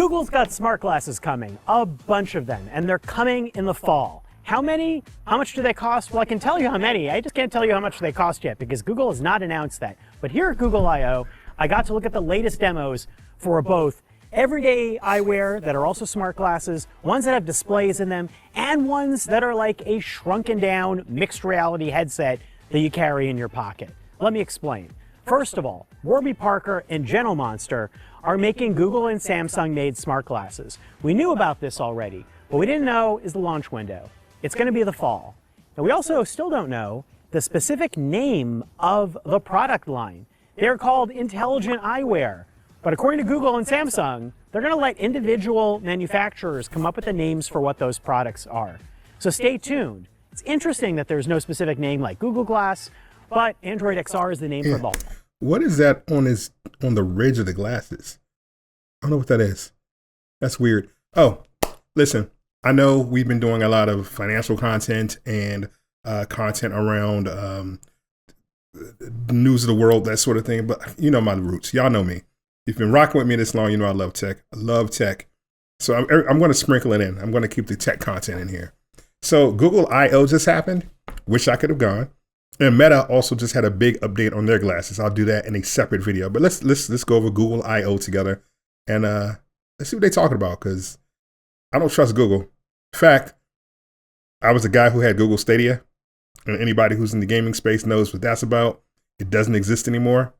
Google's got smart glasses coming, a bunch of them, and they're coming in the fall. How many? How much do they cost? Well, I can tell you how many. I just can't tell you how much they cost yet because Google has not announced that. But here at Google I/O, I got to look at the latest demos for both everyday eyewear that are also smart glasses, ones that have displays in them, and ones that are like a shrunken down mixed reality headset that you carry in your pocket. Let me explain. First of all, Warby Parker and General Monster are making Google and Samsung made smart glasses. We knew about this already. What we didn't know is the launch window. It's going to be the fall. And we also still don't know the specific name of the product line. They're called intelligent eyewear. But according to Google and Samsung, they're going to let individual manufacturers come up with the names for what those products are. So stay tuned. It's interesting that there's no specific name like Google Glass, but Android XR is the name for both. What is that on the ridge of the glasses? I don't know what that is. That's weird. Oh, listen, I know we've been doing a lot of financial content and content around news of the world, that sort of thing. But you know my roots. Y'all know me. You've been rocking with me this long. You know I love tech. I love tech. So I'm going to sprinkle it in. I'm going to keep the tech content in here. So Google I/O just happened. Wish I could have gone. And Meta also just had a big update on their glasses. I'll do that in a separate video. But let's go over Google I/O together and let's see what they're talking about, because I don't trust Google. In fact, I was a guy who had Google Stadia, and anybody who's in the gaming space knows what that's about. It doesn't exist anymore.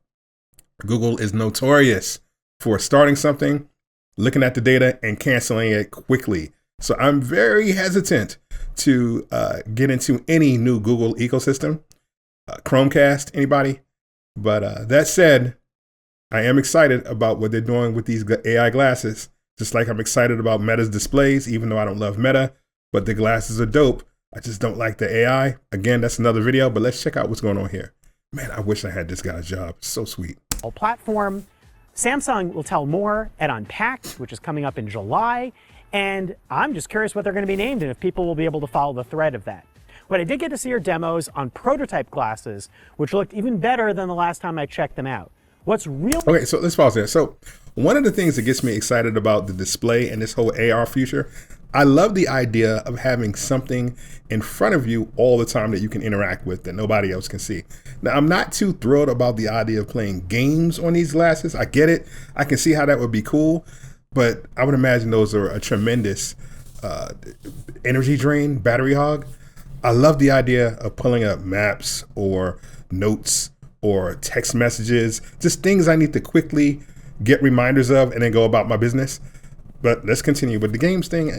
Google is notorious for starting something, looking at the data, and canceling it quickly. So I'm very hesitant to get into any new Google ecosystem. Chromecast, anybody? But that said, I am excited about what they're doing with these AI glasses. Just like I'm excited about Meta's displays, even though I don't love Meta, but the glasses are dope. I just don't like the AI. Again, that's another video, but let's check out what's going on here. Man, I wish I had this guy's job. So sweet. Platform. Samsung will tell more at Unpacked, which is coming up in July. And I'm just curious what they're going to be named and if people will be able to follow the thread of that. But I did get to see your demos on prototype glasses, which looked even better than the last time I checked them out. What's real? Okay, so let's pause there. So one of the things that gets me excited about the display and this whole AR future, I love the idea of having something in front of you all the time that you can interact with that nobody else can see. Now, I'm not too thrilled about the idea of playing games on these glasses. I get it. I can see how that would be cool, but I would imagine those are a tremendous energy drain, battery hog. I love the idea of pulling up maps or notes or text messages, just things I need to quickly get reminders of and then go about my business. But let's continue with the games thing.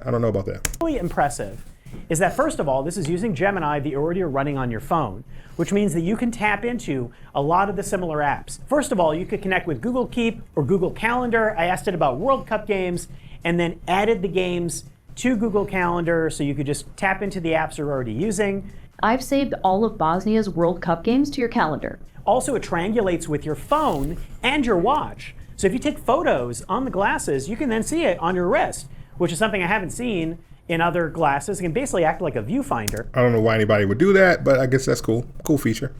I don't know about that. Really impressive is that, first of all, this is using Gemini that you're already running on your phone, which means that you can tap into a lot of the similar apps. First of all, you could connect with Google Keep or Google Calendar. I asked it about World Cup games and then added the games to Google Calendar so you could just tap into the apps you're already using. I've saved all of Bosnia's World Cup games to your calendar. Also, it triangulates with your phone and your watch. So if you take photos on the glasses, you can then see it on your wrist, which is something I haven't seen in other glasses. It can basically act like a viewfinder. I don't know why anybody would do that, but I guess that's cool. Cool feature.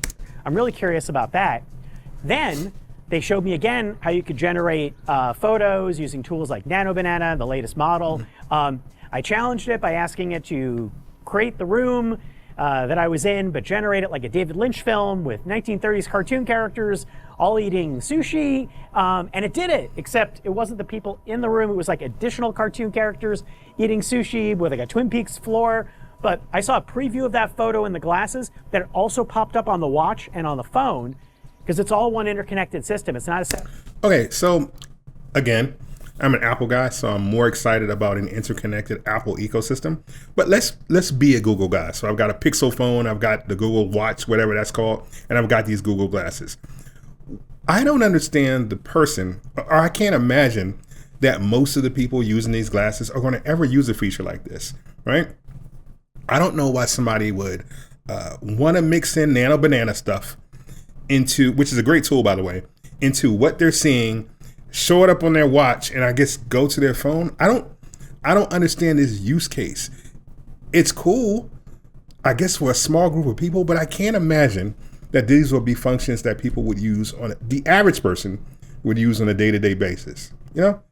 I'm really curious about that. Then they showed me again how you could generate photos using tools like Nano Banana, the latest model. I challenged it by asking it to create the room that I was in, but generate it like a David Lynch film with 1930s cartoon characters all eating sushi. And it did it, except it wasn't the people in the room. It was like additional cartoon characters eating sushi with like a Twin Peaks floor. But I saw a preview of that photo in the glasses that also popped up on the watch and on the phone because it's all one interconnected system. It's not a set. Okay, so again, I'm an Apple guy, so I'm more excited about an interconnected Apple ecosystem. But let's be a Google guy. So I've got a Pixel phone, I've got the Google Watch, whatever that's called, and I've got these Google glasses. I don't understand the person, or I can't imagine that most of the people using these glasses are going to ever use a feature like this, right? I don't know why somebody would want to mix in Nano Banana stuff into, which is a great tool, by the way, into what they're seeing, show it up on their watch, and I guess go to their phone. I don't understand this use case. It's cool, I guess, for a small group of people, but I can't imagine that these will be functions that people would use on the average person would use on a day-to-day basis. You know,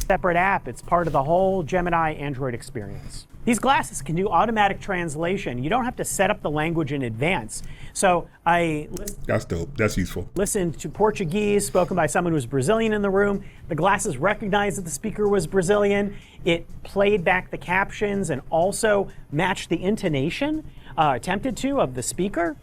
separate app. It's part of the whole Gemini Android experience. These glasses can do automatic translation. You don't have to set up the language in advance. So that's dope. That's useful. Listened to Portuguese spoken by someone who was Brazilian in the room. The glasses recognized that the speaker was Brazilian. It played back the captions and also matched the intonation, attempted to, of the speaker.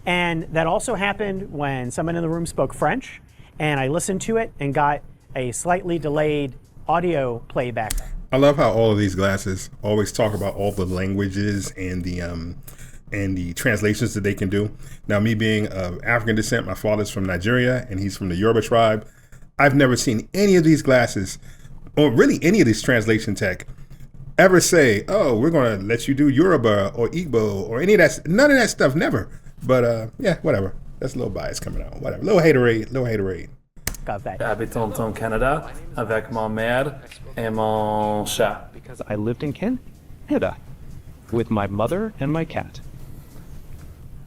And that also happened when someone in the room spoke French. And I listened to it and got a slightly delayed audio playback. I love how all of these glasses always talk about all the languages and the translations that they can do. Now, me being of African descent, my father's from Nigeria and he's from the Yoruba tribe. I've never seen any of these glasses, or really any of this translation tech, ever say, "Oh, we're going to let you do Yoruba or Igbo or any of that." None of that stuff, never. But yeah, whatever. That's a little bias coming out. Whatever. Little haterade. Got that. Habitant au Canada avec ma mère et mon chat. Because I lived in Canada with my mother and my cat.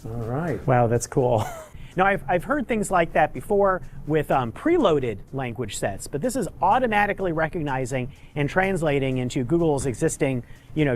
All right. Wow, that's cool. Now, I've heard things like that before with preloaded language sets, but this is automatically recognizing and translating into Google's existing,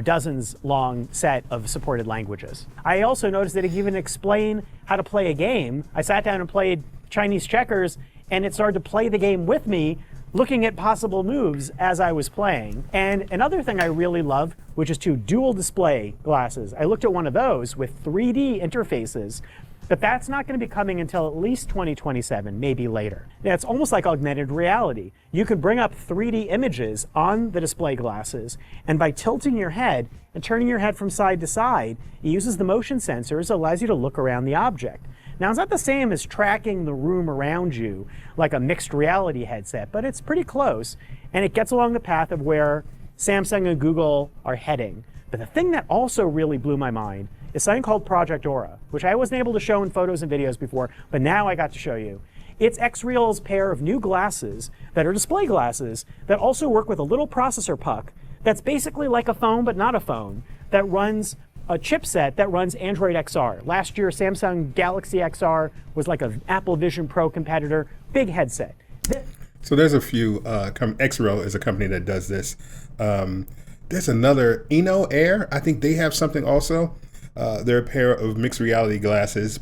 dozens long set of supported languages. I also noticed that it can even explain how to play a game. I sat down and played Chinese checkers, and it started to play the game with me, looking at possible moves as I was playing. And another thing I really love, which is dual display glasses. I looked at one of those with 3D interfaces, but that's not going to be coming until at least 2027, maybe later. Now, it's almost like augmented reality. You could bring up 3D images on the display glasses, and by tilting your head and turning your head from side to side, it uses the motion sensors, allows you to look around the object. Now, it's not the same as tracking the room around you like a mixed reality headset, but it's pretty close, and it gets along the path of where Samsung and Google are heading. But the thing that also really blew my mind is something called Project Aura, which I wasn't able to show in photos and videos before, but now I got to show you. It's Xreal's pair of new glasses that are display glasses that also work with a little processor puck that's basically like a phone, but not a phone, that runs a chipset that runs Android XR. Last year, Samsung Galaxy XR was like an Apple Vision Pro competitor, big headset. So there's a few, Xreal is a company that does this. There's another, Eno Air, I think they have something also. They're a pair of mixed reality glasses,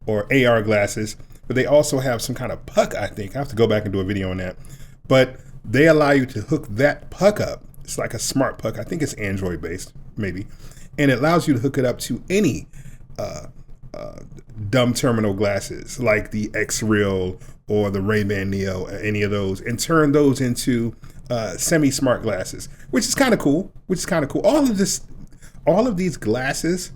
or AR glasses, but they also have some kind of puck, I think. I have to go back and do a video on that. But they allow you to hook that puck up. It's like a smart puck. I think it's Android based, maybe. And it allows you to hook it up to any dumb terminal glasses, like the Xreal or the Ray-Ban Neo, any of those, and turn those into semi-smart glasses, which is kind of cool. All of these glasses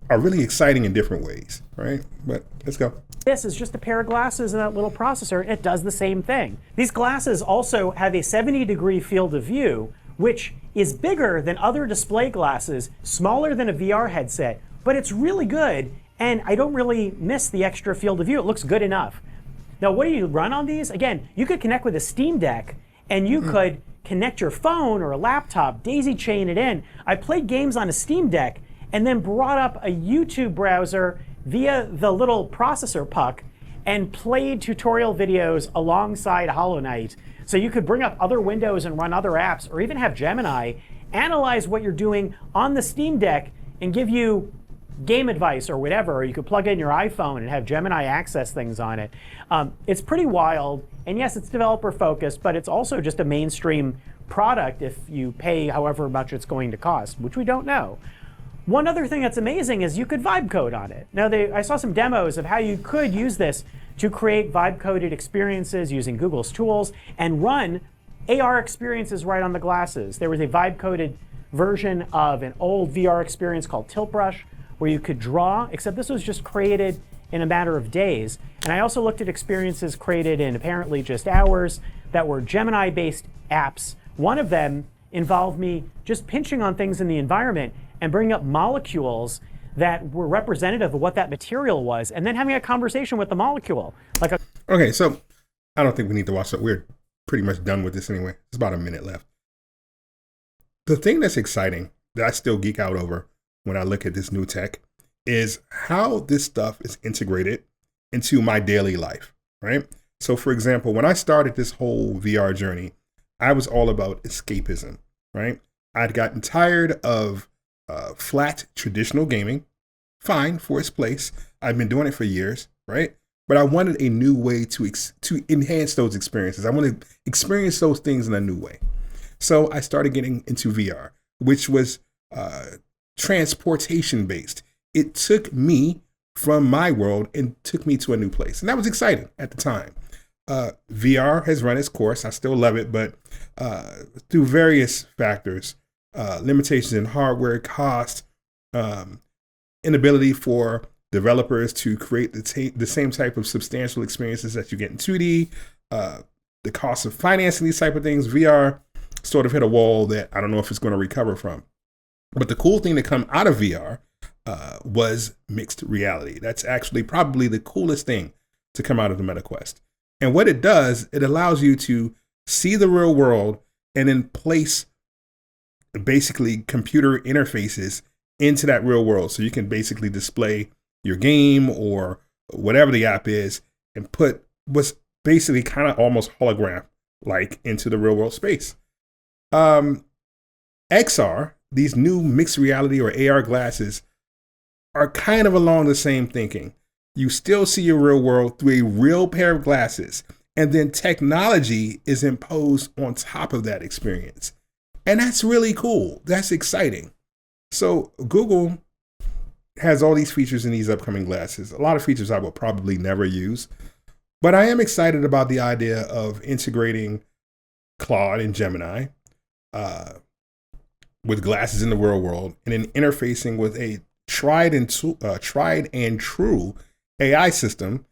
are really exciting in different ways, right? But let's go. This is just a pair of glasses and that little processor. It does the same thing. These glasses also have a 70-degree field of view, which is bigger than other display glasses, smaller than a VR headset, but it's really good, and I don't really miss the extra field of view. It looks good enough. Now, what do you run on these? Again, you could connect with a Steam Deck, and you could connect your phone or a laptop, daisy chain it in. I played games on a Steam Deck, and then brought up a YouTube browser via the little processor puck, and played tutorial videos alongside Hollow Knight. So you could bring up other windows and run other apps, or even have Gemini analyze what you're doing on the Steam Deck and give you game advice or whatever, or you could plug in your iPhone and have Gemini access things on it. It's pretty wild, and yes, it's developer focused, but it's also just a mainstream product if you pay however much it's going to cost, which we don't know. One other thing that's amazing is you could vibe code on it. Now, I saw some demos of how you could use this to create vibe-coded experiences using Google's tools and run AR experiences right on the glasses. There was a vibe-coded version of an old VR experience called Tilt Brush where you could draw, except this was just created in a matter of days. And I also looked at experiences created in apparently just hours that were Gemini-based apps. One of them involved me just pinching on things in the environment and bringing up molecules that were representative of what that material was, and then having a conversation with the molecule. Okay, so I don't think we need to watch that. We're pretty much done with this anyway. There's about a minute left. The thing that's exciting that I still geek out over when I look at this new tech is how this stuff is integrated into my daily life, right? So for example, when I started this whole VR journey, I was all about escapism, right? I'd gotten tired of flat traditional gaming. Fine for its place. I've been doing it for years, right? But I wanted a new way to enhance those experiences. I wanted to experience those things in a new way. So I started getting into VR, which was transportation based. It took me from my world and took me to a new place. And that was exciting at the time. VR has run its course. I still love it, but through various factors, limitations in hardware, cost, inability for developers to create the same type of substantial experiences that you get in 2D, the cost of financing these type of things, VR sort of hit a wall that I don't know if it's going to recover from. But the cool thing to come out of VR was mixed reality. That's actually probably the coolest thing to come out of the MetaQuest. And what it does, it allows you to see the real world and then place basically computer interfaces into that real world. So you can basically display your game or whatever the app is and put what's basically kind of almost hologram like into the real world space. XR, these new mixed reality or AR glasses, are kind of along the same thinking. You still see your real world through a real pair of glasses, and then technology is imposed on top of that experience. And that's really cool. That's exciting. So Google has all these features in these upcoming glasses, a lot of features I will probably never use, but I am excited about the idea of integrating Claude and Gemini with glasses in the real world and then interfacing with a tried and true AI system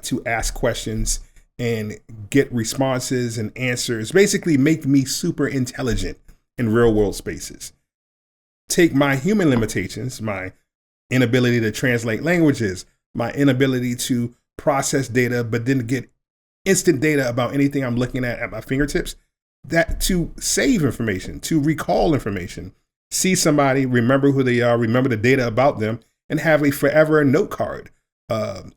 to ask questions and get responses and answers, basically make me super intelligent in real world spaces. Take my human limitations, my inability to translate languages, my inability to process data, but then get instant data about anything I'm looking at my fingertips, that to save information, to recall information, see somebody, remember who they are, remember the data about them, and have a forever note card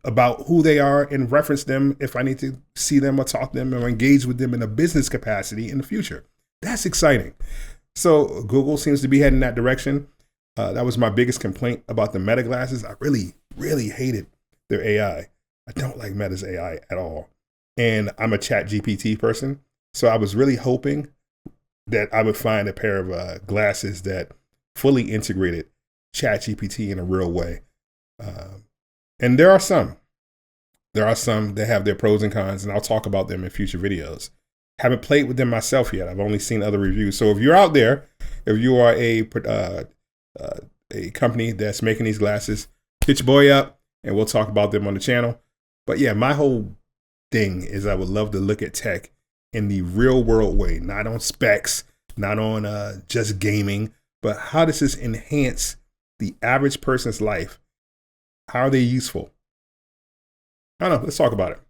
about who they are and reference them if I need to see them or talk to them or engage with them in a business capacity in the future. That's exciting. So Google seems to be heading that direction. That was my biggest complaint about the Meta glasses. I really, really hated their AI. I don't like Meta's AI at all. And I'm a ChatGPT person. So I was really hoping that I would find a pair of glasses that fully integrated ChatGPT in a real way. And there are some that have their pros and cons, and I'll talk about them in future videos. Haven't played with them myself yet. I've only seen other reviews. So if you're out there, if you are a company that's making these glasses, hit your boy up and we'll talk about them on the channel. But yeah, my whole thing is I would love to look at tech in the real world way, not on specs, not on just gaming, but how does this enhance the average person's life? How are they useful? I don't know. Let's talk about it.